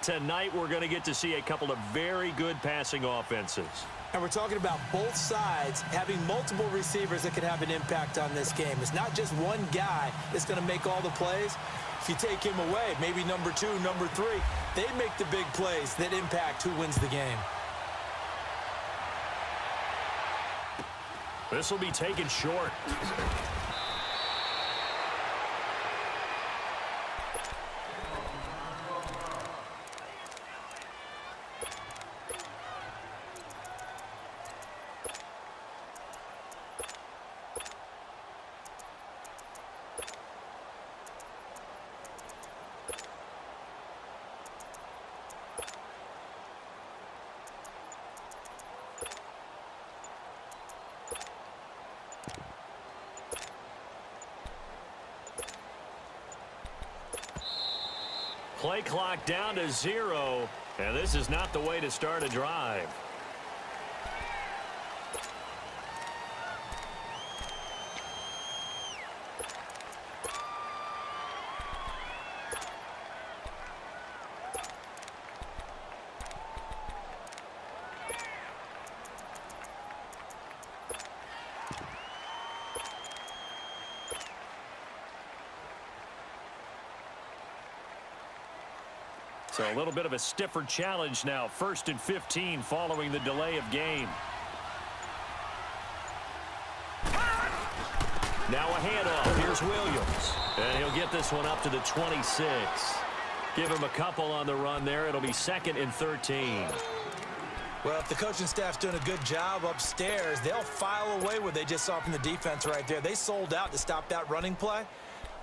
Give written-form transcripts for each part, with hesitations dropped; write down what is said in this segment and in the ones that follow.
tonight we're going to get to see a couple of very good passing offenses. And we're talking about both sides having multiple receivers that can have an impact on this game. It's not just one guy that's going to make all the plays. If you take him away, maybe number 2, number 3, they make the big plays that impact who wins the game. This will be taken short. Play clock down to 0, and this is not the way to start a drive. So a little bit of a stiffer challenge now. 1st and 15 following the delay of game. Now a handoff. Here's Williams. And he'll get this one up to the 26. Give him a couple on the run there. It'll be 2nd and 13. Well, if the coaching staff's doing a good job upstairs, they'll file away what they just saw from the defense right there. They sold out to stop that running play.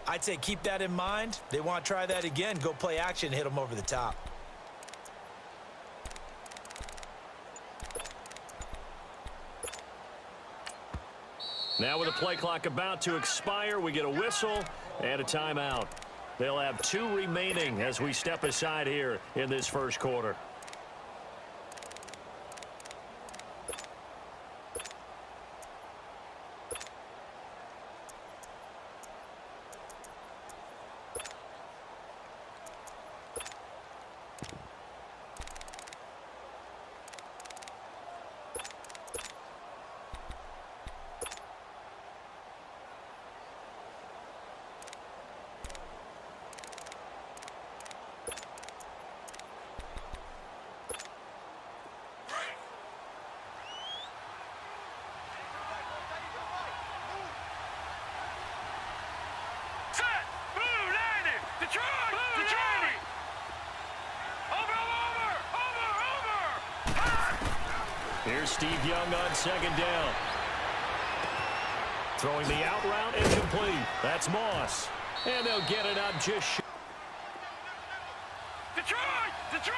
I'd say keep that in mind. They want to try that again. Go play action, hit them over the top. Now with the play clock about to expire, we get a whistle and a timeout. They'll have 2 remaining as we step aside here in this first quarter. Here's Steve Young on 2nd down. Throwing the out route incomplete. That's Moss. And they'll get it out just short. Detroit! Detroit!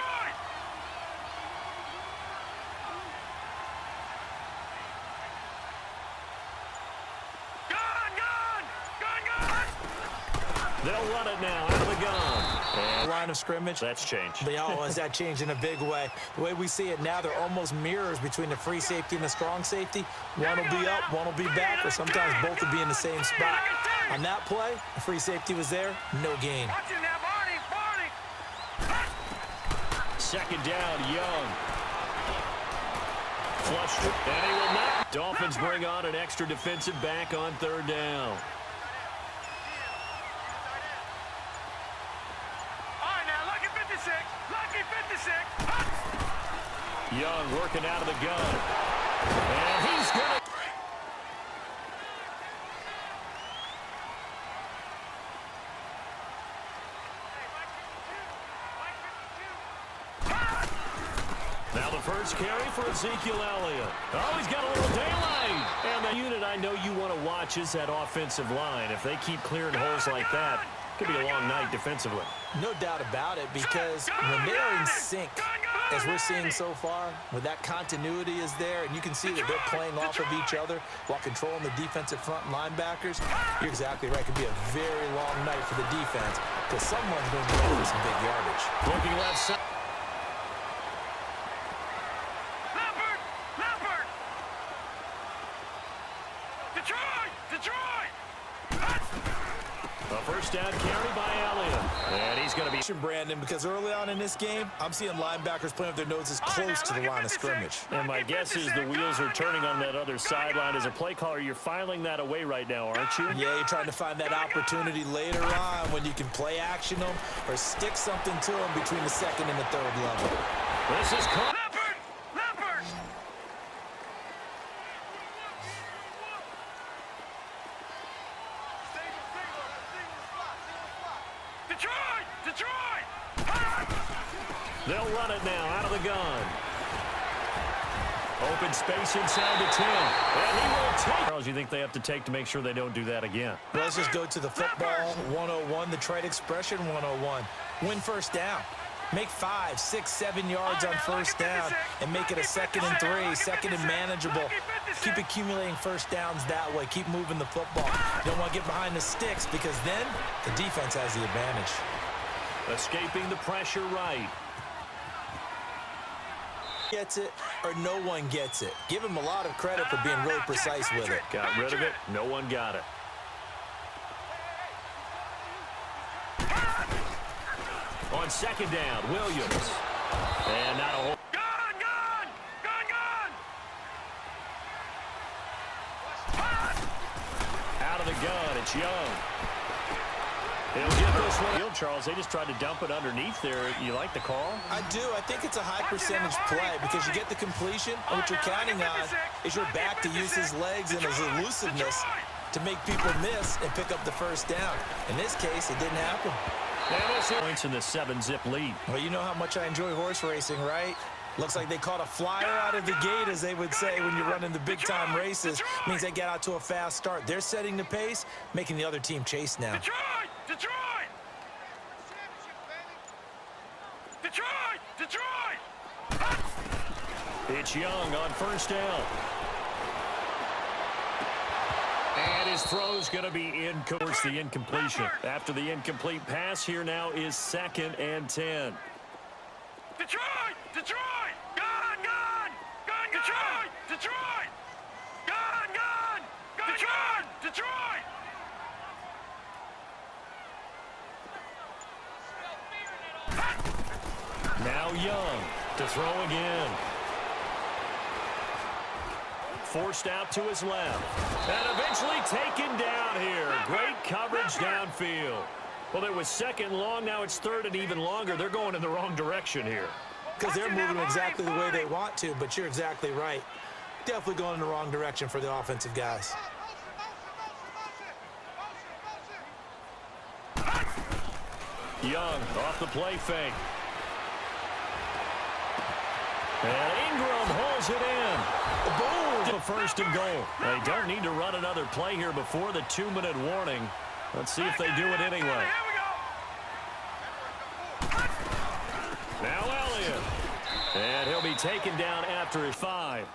They'll run it now out of the gun. And line of scrimmage. That's changed. They always that changed in a big way. The way we see it now, they're almost mirrors between the free safety and the strong safety. One will be up, one will be back, or sometimes both will be in the same spot. On that play, the free safety was there, no gain. 2nd down, Young. Flushed, and he will not. Dolphins bring on an extra defensive back on 3rd down. Young working out of the gun. And he's going to... Now the first carry for Ezekiel Elliott. Oh, he's got a little daylight. And the unit I know you want to watch is that offensive line. If they keep clearing holes like that, it could be a long night defensively. No doubt about it, because when they're in sync, as we're seeing so far, when that continuity is there, and you can see that they're playing off of each other while controlling the defensive front linebackers, you're exactly right. It could be a very long night for the defense, because someone's going to be for some big yardage. Looking left side. A first down carry by Elliott. And he's going to be... Brandon, because early on in this game, I'm seeing linebackers playing with their noses close to the line of scrimmage. And my guess is the wheels are turning on that other sideline. As a play caller, you're filing that away right now, aren't you? Yeah, you're trying to find that opportunity later on when you can play action them or stick something to them between the second and the third level. This is caught. They'll run it now out of the gun. Open space inside the 10. And he will take. Charles, you think they have to take to make sure they don't do that again? Well, let's just go to the football 101, the trade expression 101. Win first down. Make 5, 6, 7 yards on first down and make it a 2nd and 3, 2nd and manageable. Keep accumulating first downs that way. Keep moving the football. You don't want to get behind the sticks because then the defense has the advantage. Escaping the pressure right. Gets it or no one gets it. Give him a lot of credit for being really precise with it. Got rid of it. No one got it. On second down, Williams. And not a whole... Out of the gun, it's Young. He'll get this one. Charles, they just tried to dump it underneath there. You like the call? I do. I think it's a high percentage play because you get the completion, and what you're counting on is your back to use his legs and his elusiveness to make people miss and pick up the first down. In this case, it didn't happen. Points in the 7-zip lead. Well, you know how much I enjoy horse racing, right? Looks like they caught a flyer out of the gate, as they would say when you're running the big-time races. Means they get out to a fast start. They're setting the pace, making the other team chase now. Detroit! It's Young on first down. And his throw's going to be in towards the incompletion. After the incomplete pass, here now is 2nd and 10. Detroit! Gun! Detroit! Gun! Detroit! Now Young to throw again. Forced out to his left. And eventually taken down here. Great coverage downfield. Well, there was 2nd long. Now it's 3rd and even longer. They're going in the wrong direction here. Because they're moving exactly the way they want to, but you're exactly right. Definitely going in the wrong direction for the offensive guys. Young off the play fake. And Ingram holds it in. Boom! To 1st and goal. They don't need to run another play here before the 2-minute warning. Let's see if they do it anyway. Now Elliott. And he'll be taken down after his 5.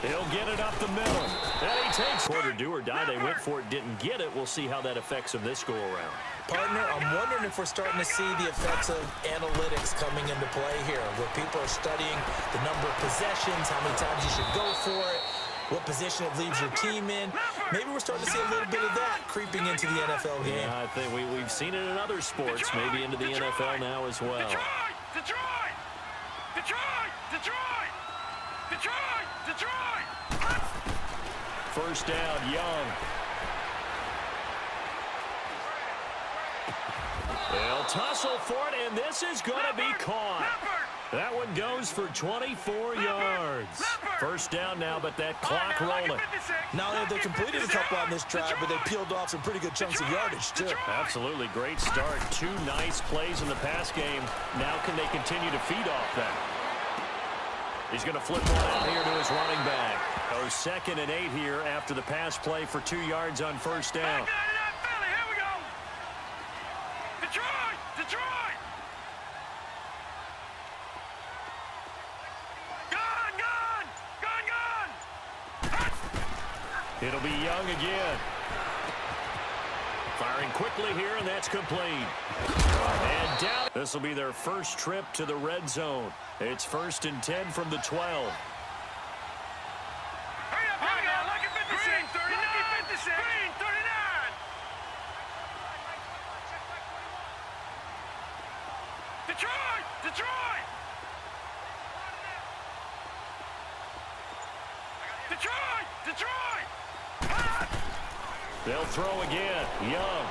He'll get it up the middle. And he takes quarter do or die. They went for it, didn't get it. We'll see how that affects him this go-around. Partner, I'm wondering if we're starting to see the effects of analytics coming into play here, where people are studying the number of possessions, how many times you should go for it, what position it leaves your team in. Maybe we're starting to see a little bit of that creeping into the NFL game. Yeah, I think we've seen it in other sports, maybe into the NFL now as well. Detroit! First down, Young. They'll tussle for it, and this is going to be caught. That one goes for 24 yards. First down now, but that clock rolling. Not only have they completed a couple on this drive, but they peeled off some pretty good chunks of yardage, too. Absolutely great start. 2 nice plays in the pass game. Now can they continue to feed off that? He's going to flip one out here to his running back. Oh, 2nd and 8 here after the pass play for 2 yards on first down. It'll be Young again. Fires Firing quickly here, and that's complete. And down. This will be their first trip to the red zone. It's 1st and 10 from the 12. Hurry up, lucky 56. Lucky 56. Green, 39. Detroit! Detroit! Detroit! Detroit! They'll throw again. Young.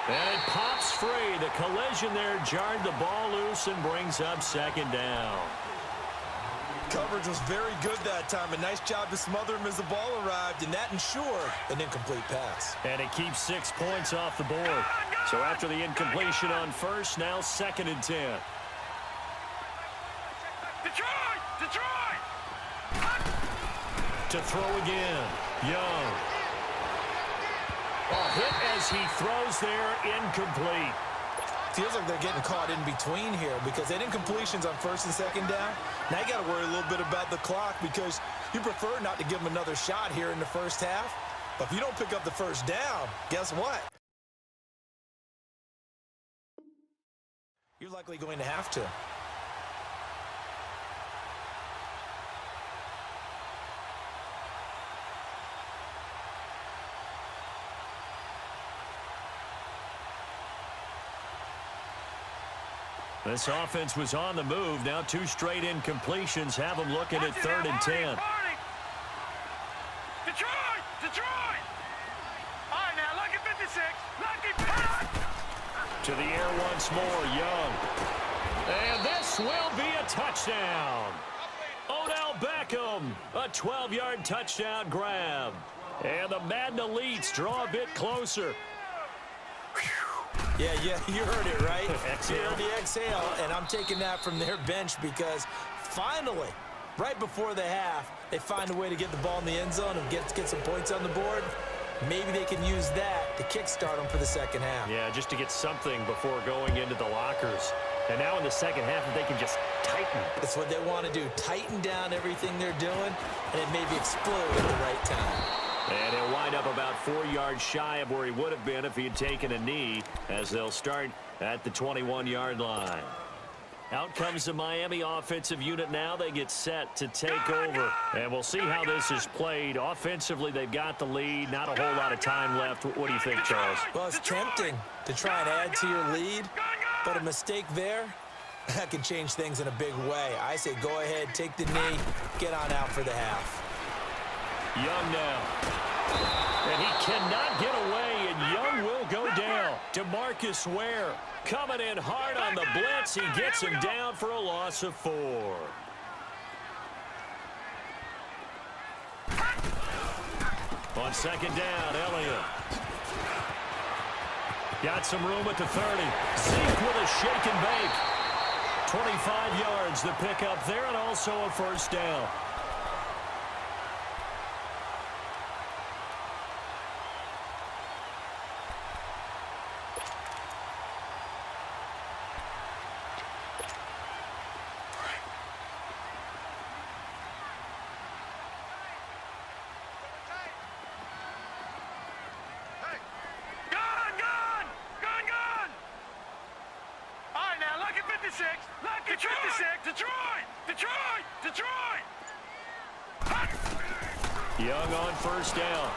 And it pops free. The collision there jarred the ball loose and brings up 2nd down. Coverage was very good that time. A nice job to smother him as the ball arrived, and that ensured an incomplete pass. And it keeps 6 points off the board. So after the incompletion on first, now 2nd and 10. Detroit! Detroit! To throw again. Young. A hit as he throws there, incomplete. Feels like they're getting caught in between here because they had incompletions on 1st and 2nd down. Now you got to worry a little bit about the clock because you prefer not to give them another shot here in the first half. But if you don't pick up the 1st down, guess what? You're likely going to have to. This offense was on the move. Now 2 straight incompletions have them looking at 3rd and 10. Detroit! Detroit! All right, now, lucky 56. Lucky 56. To the air once more, Young. And this will be a touchdown. Odell Beckham, a 12-yard touchdown grab. And the Madden Elites draw a bit closer. Yeah, you heard it, right? Exhale. You heard the exhale, and I'm taking that from their bench because finally, right before the half, they find a way to get the ball in the end zone and get some points on the board. Maybe they can use that to kickstart them for the 2nd half. Yeah, just to get something before going into the lockers. And now in the 2nd half, if they can just tighten. That's what they want to do, tighten down everything they're doing, and it maybe explode at the right time. And he'll wind up about 4 yards shy of where he would have been if he had taken a knee, as they'll start at the 21-yard line. Out comes the Miami offensive unit now. They get set to take over. And we'll see how this is played. Offensively, they've got the lead. Not a whole lot of time left. What do you think, Charles? Well, it's tempting to try and add to your lead, but a mistake there, that can change things in a big way. I say go ahead, take the knee, get on out for the half. Young now. And he cannot get away, and Young will go down. DeMarcus Ware coming in hard on the blitz. He gets him down for a loss of 4. On 2nd down, Elliott. Got some room at the 30. Zeke with a shake and bake. 25 yards the pick up there, and also a 1st down. Lucky 56. Detroit! Detroit! Detroit! Young on 1st down.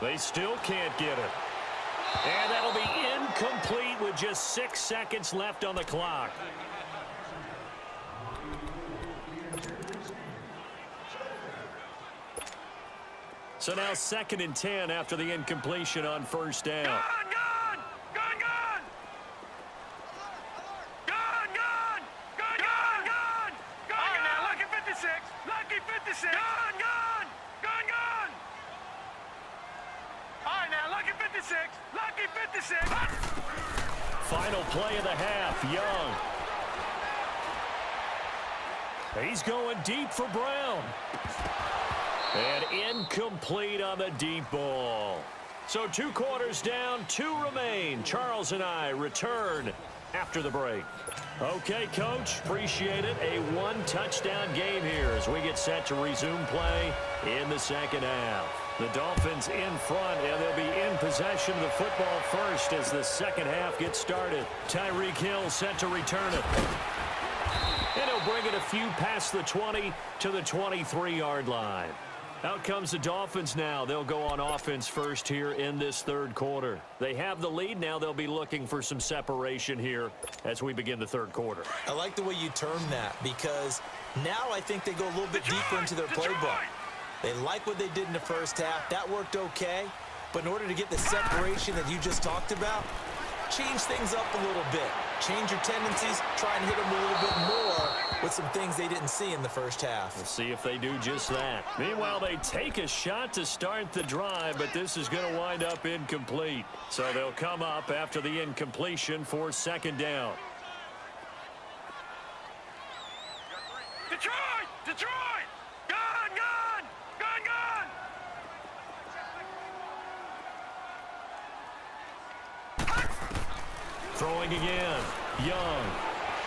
They still can't get it. And that'll be incomplete with just 6 seconds left on the clock. So now 2nd and 10 after the incompletion on 1st down. Gone! All right, now, lucky 56. Lucky 56. Gone! All right, now, lucky 56. Lucky 56. Final play of the half, Young. He's going deep for Brown. And incomplete on the deep ball. So 2 quarters down, 2 remain. Charles and I return after the break. Okay, Coach, appreciate it. A one-touchdown game here as we get set to resume play in the second half. The Dolphins in front, and they'll be in possession of the football first as the second half gets started. Tyreek Hill set to return it. And he'll bring it a few past the 20 to the 23-yard line. Out comes the Dolphins now. They'll go on offense first here in this third quarter. They have the lead. Now they'll be looking for some separation here as we begin the third quarter. I like the way you term that because now I think they go a little bit deeper into their playbook. They like what they did in the first half. That worked okay. But in order to get the separation that you just talked about, change things up a little bit. Change your tendencies. Try and hit them a little bit more with some things they didn't see in the first half. We'll see if they do just that. Meanwhile, they take a shot to start the drive, but this is going to wind up incomplete. So they'll come up after the incompletion for second down. Detroit! Detroit! Gun! Gun! Gun! Gun! Throwing again. Young.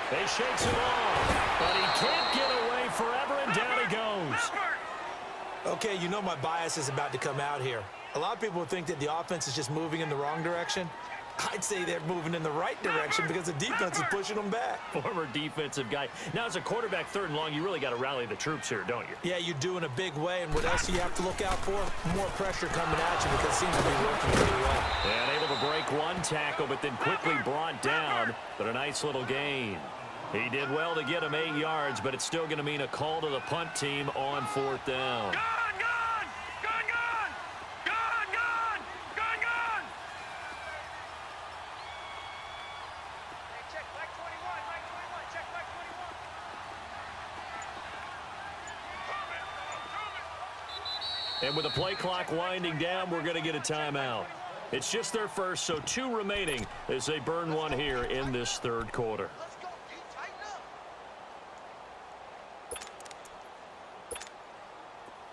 They shakes it off, but he can't get away forever, and down he goes. Okay, you know my bias is about to come out here. A lot of people think that the offense is just moving in the wrong direction. I'd say they're moving in the right direction because the defense is pushing them back. Former defensive guy. Now, as a quarterback, third and long, you really got to rally the troops here, don't you? Yeah, you do in a big way, and what else do you have to look out for? More pressure coming at you because it seems to be working pretty well. And able to break one tackle, but then quickly brought down, but a nice little gain. He did well to get him 8 yards, but it's still going to mean a call to the punt team on fourth down. Gun! Gun! Gun! Gun! Gun! Gun! Gun! Gun! Hey, check back 21. Back 21. Check back 21. And with the play clock winding down, we're going to get a timeout. It's just their first, so 2 remaining as they burn one here in this third quarter.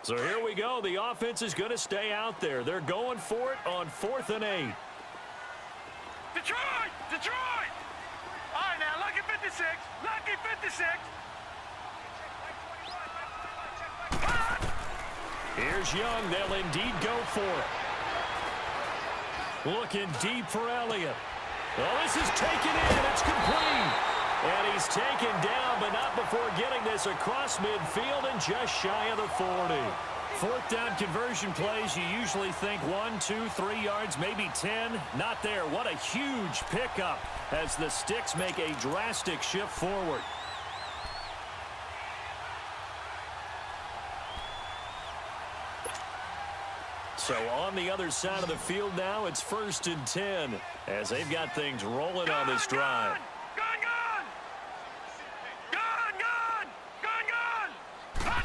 So here we go. The offense is going to stay out there. They're going for it on 4th and 8. Detroit! Detroit! All right, now, lucky 56. Lucky 56. Here's Young. They'll indeed go for it. Looking deep for Elliott. Well, this is taken in. It's complete. And he's taken down, but not before getting this across midfield and just shy of the 40. Fourth down conversion plays, you usually think 1, 2, 3 yards, maybe 10. Not there. What a huge pickup as the Sticks make a drastic shift forward. So on the other side of the field now, it's 1st and 10 as they've got things rolling on this drive. Gun! Gun! Gun! Gun! Gun! Gun!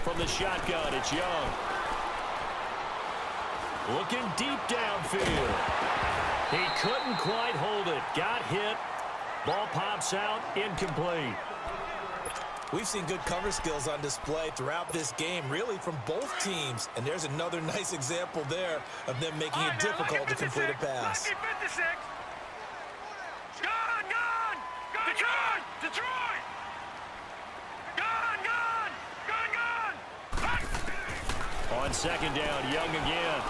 From the shotgun, it's Young. Looking deep downfield. He couldn't quite hold it. Got hit. Ball pops out. Incomplete. We've seen good cover skills on display throughout this game, really from both teams. And there's another nice example there of them making it difficult to complete a pass. Lucky 56. Gun! Gun! Gun! Detroit! Detroit! Gun! Gun! Gun! Gun! On second down, Young again.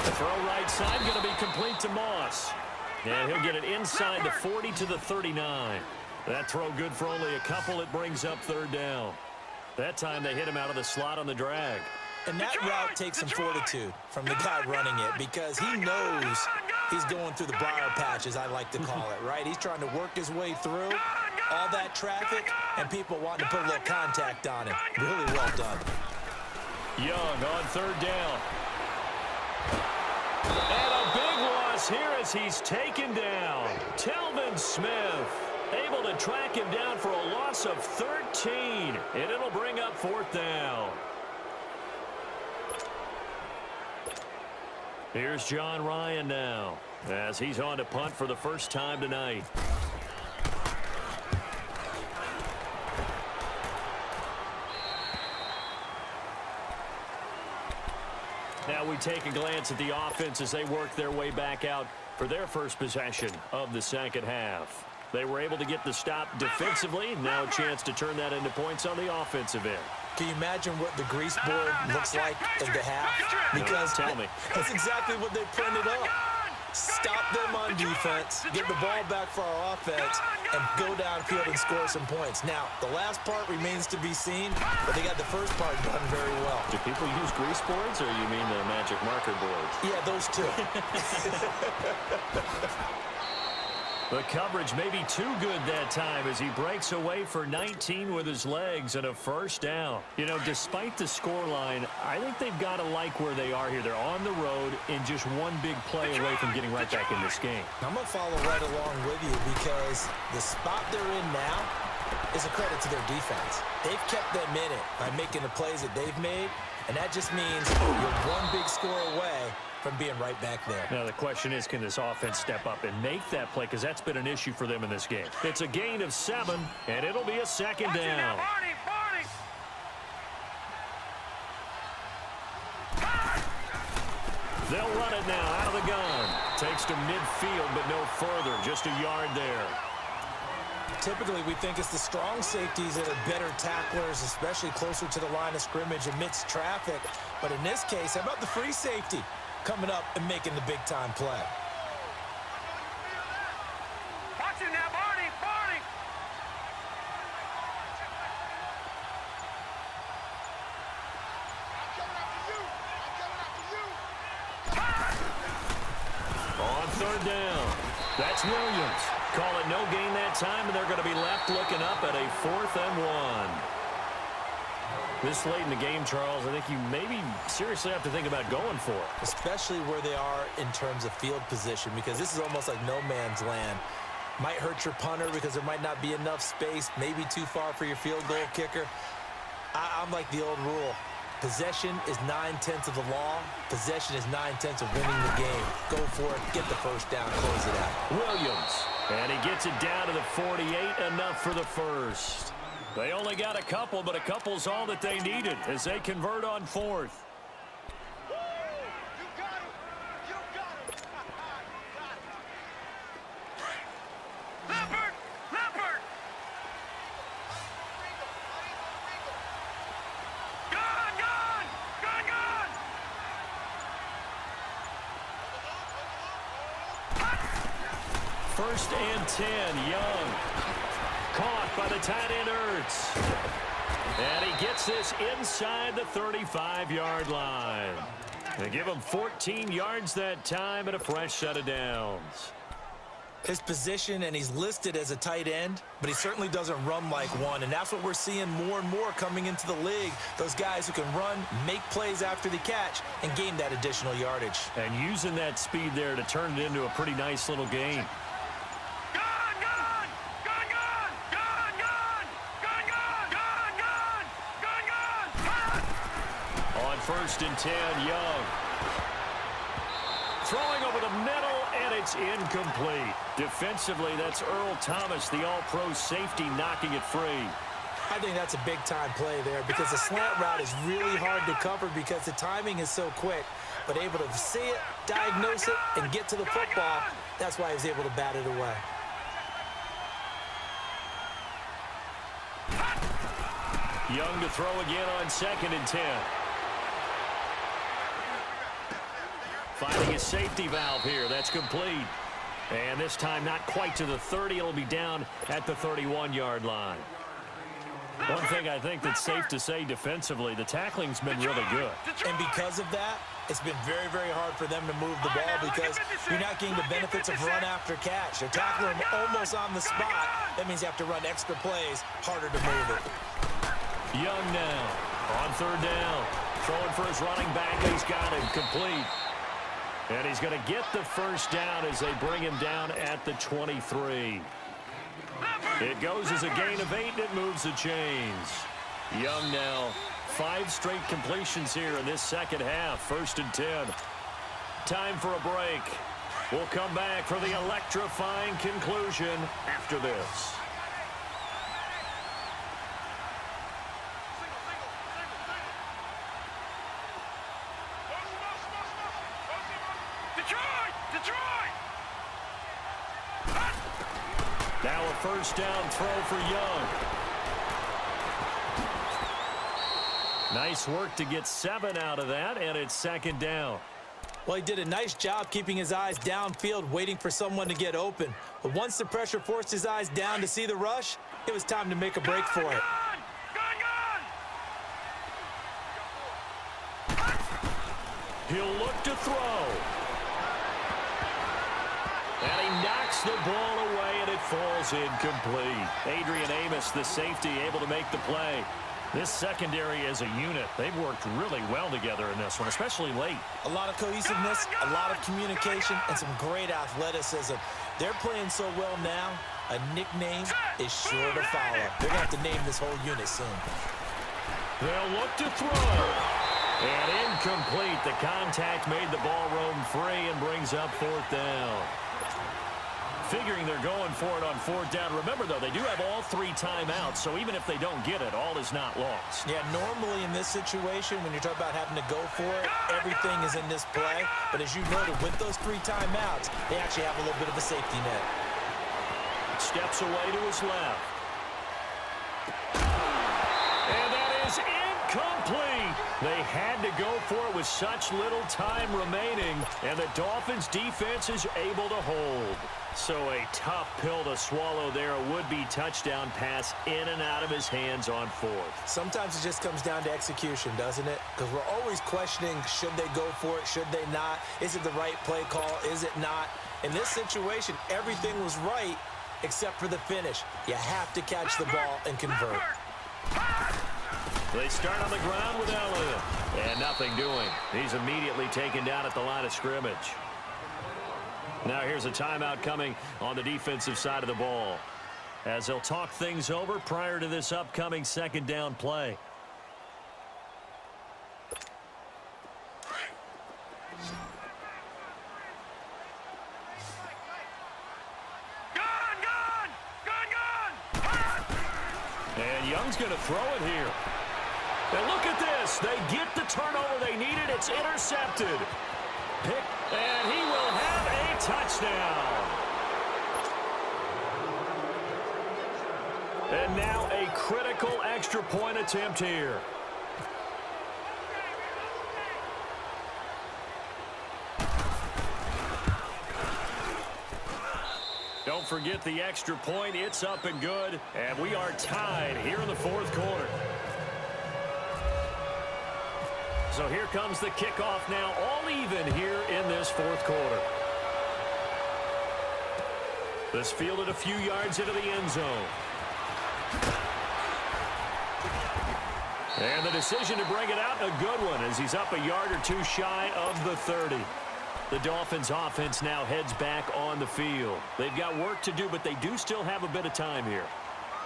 The throw right side going to be complete to Moss. And he'll get it inside the 40 to the 39. That throw good for only a couple. It brings up third down. That time they hit him out of the slot on the drag. And that route takes some fortitude from the guy running it because he knows he's going through the briar patch, as I like to call it, right? He's trying to work his way through all that traffic and people wanting to put a little contact on him. Really well done. Young on third down. And a big loss here as he's taken down. Telvin Smith able to track him down for a loss of 13. And it'll bring up fourth down. Here's John Ryan now as he's on to punt for the first time tonight. Now we take a glance at the offense as they work their way back out for their first possession of the second half. They were able to get the stop defensively. Now a chance to turn that into points on the offensive end. Can you imagine what the grease board looks like at the half? Because Tell me. that's exactly what they printed up. Stop them on defense, get the ball back for our offense, and go downfield and score some points. Now, the last part remains to be seen, but they got the first part done very well. Do people use grease boards, or you mean the magic marker boards? Yeah, those two. The coverage may be too good that time as he breaks away for 19 with his legs and a first down. You know, despite the scoreline, I think they've got to like where they are here. They're on the road and just one big play away from getting right back in this game. I'm going to follow right along with you because the spot they're in now is a credit to their defense. They've kept them in it by making the plays that they've made, and that just means you're one big score away from being right back there. Now the question is, can this offense step up and make that play? Because that's been an issue for them in this game. It's a gain of 7, and it'll be a second down. They'll run it now out of the gun. Takes to midfield, but no further. Just a yard there. Typically, we think it's the strong safeties that are better tacklers, especially closer to the line of scrimmage amidst traffic. But in this case, how about the free safety coming up and making the big-time play? Watch it now, Barney, Barney. On third down, that's Williams. Call it no gain that time, and they're going to be left looking up at a 4th and 1. This late in the game, Charles, I think you maybe seriously have to think about going for it. Especially where they are in terms of field position, because this is almost like no man's land. Might hurt your punter because there might not be enough space, maybe too far for your field goal kicker. I'm like the old rule. Possession is 9/10 of the law. Possession is 9/10 of winning the game. Go for it. Get the first down. Close it out. Williams. And he gets it down to the 48. Enough for the first. They only got a couple, but a couple's all that they needed as they convert on 4th. Leopard! Leopard! Gun! Gun! Gun! Gun! First and 10, Young. Caught by the tight end, Ertz. And he gets this inside the 35-yard line. They give him 14 yards that time and a fresh set of downs. His position, and he's listed as a tight end, but he certainly doesn't run like one, and that's what we're seeing more and more coming into the league. Those guys who can run, make plays after the catch, and gain that additional yardage. And using that speed there to turn it into a pretty nice little gain. First and 10, Young. Throwing over the middle, and it's incomplete. Defensively, that's Earl Thomas, the all-pro safety, knocking it free. I think that's a big-time play there because the slant route is really hard to cover because the timing is so quick. But able to see it, diagnose it, and get to the football, that's why he was able to bat it away. Young to throw again on 2nd and 10. Finding his safety valve here. That's complete. And this time not quite to the 30. It'll be down at the 31-yard line. One thing I think that's safe to say defensively, the tackling's been really good. And because of that, it's been very, very hard for them to move the ball because you're not getting the benefits of run after catch. They're tackling him almost on the spot. That means you have to run extra plays, harder to move it. Young now on 3rd down. Throwing for his running back. He's got him complete. And he's going to get the first down as they bring him down at the 23. It goes as a gain of 8, and it moves the chains. Young now, 5 straight completions here in this second half. 1st and 10. Time for a break. We'll come back for the electrifying conclusion after this. Detroit! Detroit! Now a first down throw for Young. Nice work to get 7 out of that, and it's second down. Well, he did a nice job keeping his eyes downfield, waiting for someone to get open. But once the pressure forced his eyes down to see the rush, it was time to make a break for it. He'll look to throw. And he knocks the ball away, and it falls incomplete. Adrian Amos, the safety, able to make the play. This secondary as a unit, they've worked really well together in this one, especially late. A lot of cohesiveness, a lot of communication, and some great athleticism. They're playing so well now, a nickname is sure to follow. They're going to have to name this whole unit soon. They'll look to throw. And incomplete. The contact made the ball roam free and brings up fourth down. Figuring they're going for it on fourth down. Remember, though, they do have all 3 timeouts, so even if they don't get it, all is not lost. Yeah, normally in this situation, when you're talking about having to go for it, everything is in this play. But as you noted, with those 3 timeouts, they actually have a little bit of a safety net. Steps away to his left. And that is incomplete. They had to go for it with such little time remaining, and the Dolphins' defense is able to hold. So a tough pill to swallow there. A would-be touchdown pass in and out of his hands on fourth. Sometimes it just comes down to execution, doesn't it? Because we're always questioning, should they go for it, should they not? Is it the right play call, is it not? In this situation, everything was right except for the finish. You have to catch the ball and convert. They start on the ground with Elliott. And nothing doing. He's immediately taken down at the line of scrimmage. Now here's a timeout coming on the defensive side of the ball, as they'll talk things over prior to this upcoming second down play. And Young's going to throw it here. And look at this. They get the turnover they needed. It's intercepted. Pick, and he will have a touchdown. And now a critical extra point attempt here. Don't forget the extra point. It's up and good. And we are tied here in the fourth quarter. So here comes the kickoff now, all even here in this fourth quarter. This fielded a few yards into the end zone. And the decision to bring it out, a good one, as he's up a yard or 2 shy of the 30. The Dolphins offense now heads back on the field. They've got work to do, but they do still have a bit of time here.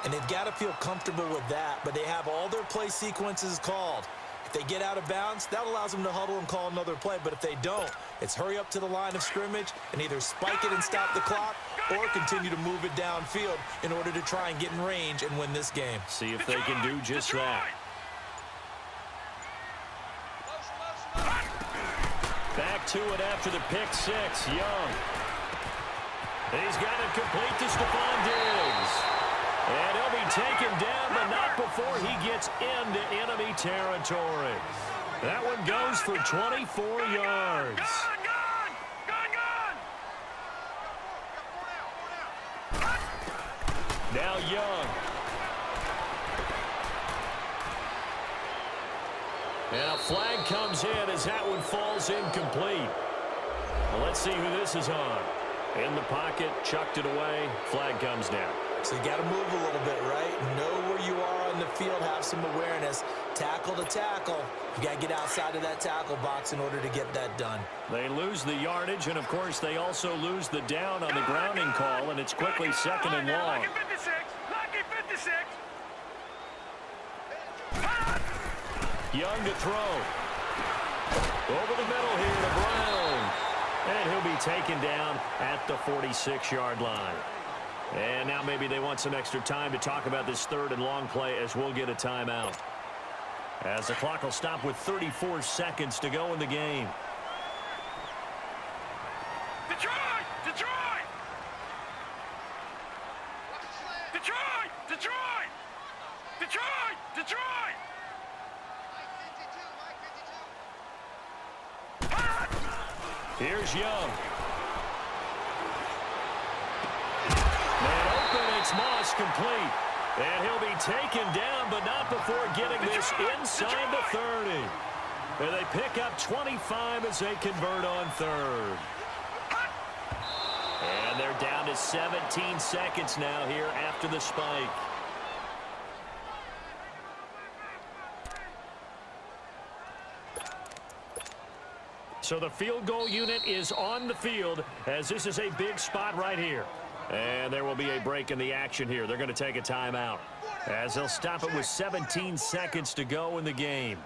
And they've got to feel comfortable with that, but they have all their play sequences called. If they get out of bounds, that allows them to huddle and call another play. But if they don't, it's hurry up to the line of scrimmage and either spike it and stop the clock or continue to move it downfield in order to try and get in range and win this game. See if they can do just that. Back to it after the pick six, Young. He's got it complete to Stephon Diggs. And he'll be taken down, but not before he gets into enemy territory. That one goes for 24 yards. Now Young. And a flag comes in as that one falls incomplete. Well, let's see who this is on. In the pocket, chucked it away, flag comes down. So you got to move a little bit, right? Know where you are on the field, have some awareness. Tackle to tackle. You got to get outside of that tackle box in order to get that done. They lose the yardage, and of course they also lose the down on the grounding call, and it's quickly second and long. Lucky 56. Lucky 56. Young to throw. Over the middle here to Brown. And he'll be taken down at the 46-yard line. And now maybe they want some extra time to talk about this third and long play, as we'll get a timeout. As the clock will stop with 34 seconds to go in the game. Detroit! Detroit! Detroit! Detroit! Detroit! Detroit! Here's Young. Man open, it's Moss complete. And he'll be taken down, but not before getting this inside the 30. And they pick up 25 as they convert on third. And they're down to 17 seconds now here after the spike. So the field goal unit is on the field as this is a big spot right here. And there will be a break in the action here. They're going to take a timeout as they'll stop it with 17 seconds to go in the game.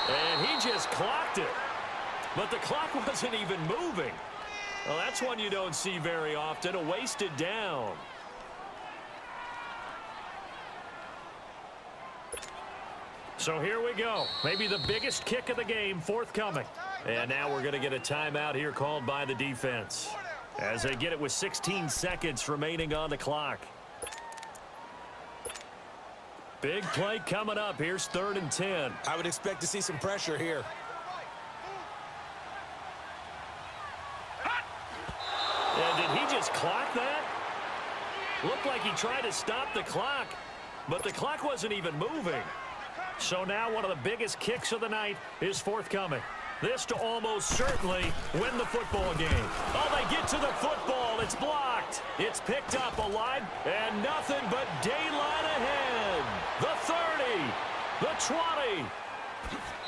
And he just clocked it. But the clock wasn't even moving. Well, that's one you don't see very often, a wasted down. So here we go. Maybe the biggest kick of the game forthcoming. And now we're going to get a timeout here called by the defense as they get it with 16 seconds remaining on the clock. Big play coming up. Here's 3rd and 10. I would expect to see some pressure here. And did he just clock that? Looked like he tried to stop the clock, but the clock wasn't even moving. So now one of the biggest kicks of the night is forthcoming. This to almost certainly win the football game. Oh, they get to the football. It's blocked. It's picked up alive, and nothing but daylight ahead. The 30, the 20,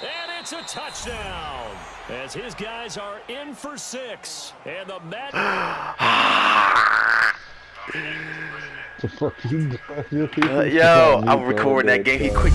and it's a touchdown. As his guys are in for 6. And the Mad... Yo, I'm recording that game. He quick.